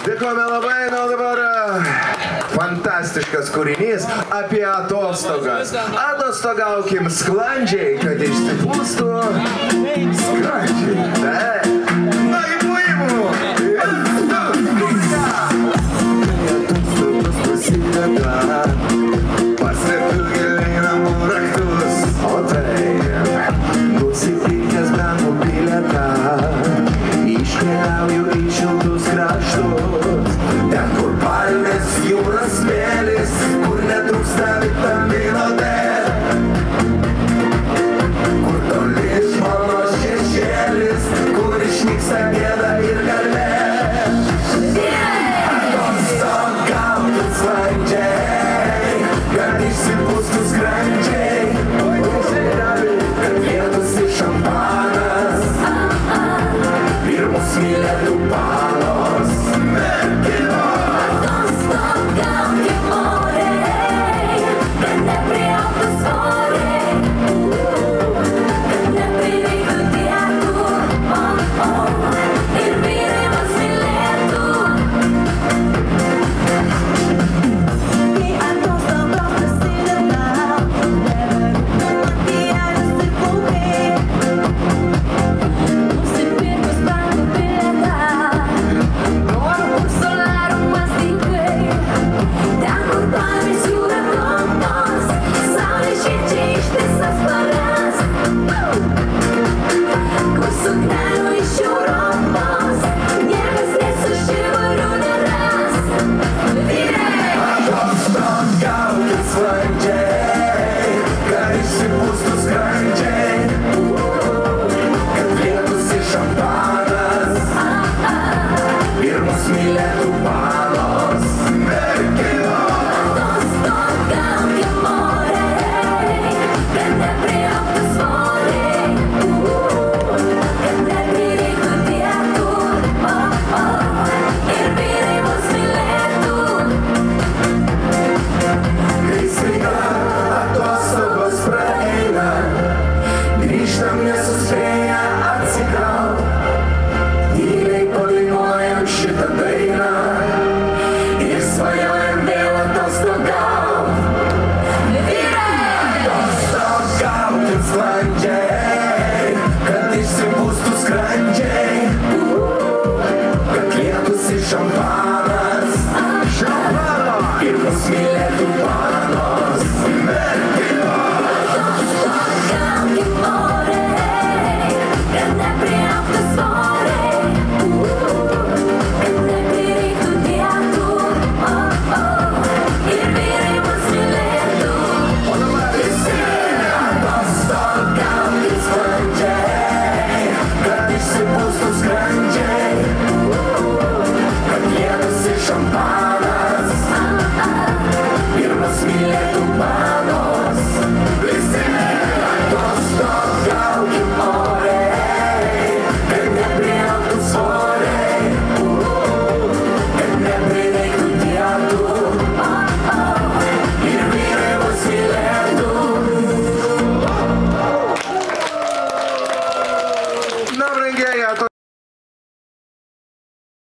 Dėkojame labai, na dabar fantastiškas kūrinys apie atostogas. Atostogaukim sklandžiai, kad išsipūstų sklandžiai. Na, įmų! Prasideda, paslėpiu giliai namų raktus, o taip, nusipirkęs bendrų bilietą, iškeliauju į šiltus kraštus, ten kur palmės, jūras, smėlis, kur netrūksta vitamino D, kur toli mano šešėlis, kur išnyksta gėda ir garbė. Kad išsipūstų sklandžiai, kad lietųsi šampanas ir mus mylėtų panos merginos. Atostogaukim oriai, kad nepriaugtų svoriai, kad neprireiktų dietų, ir vyrai mus mylėtų. Champagne.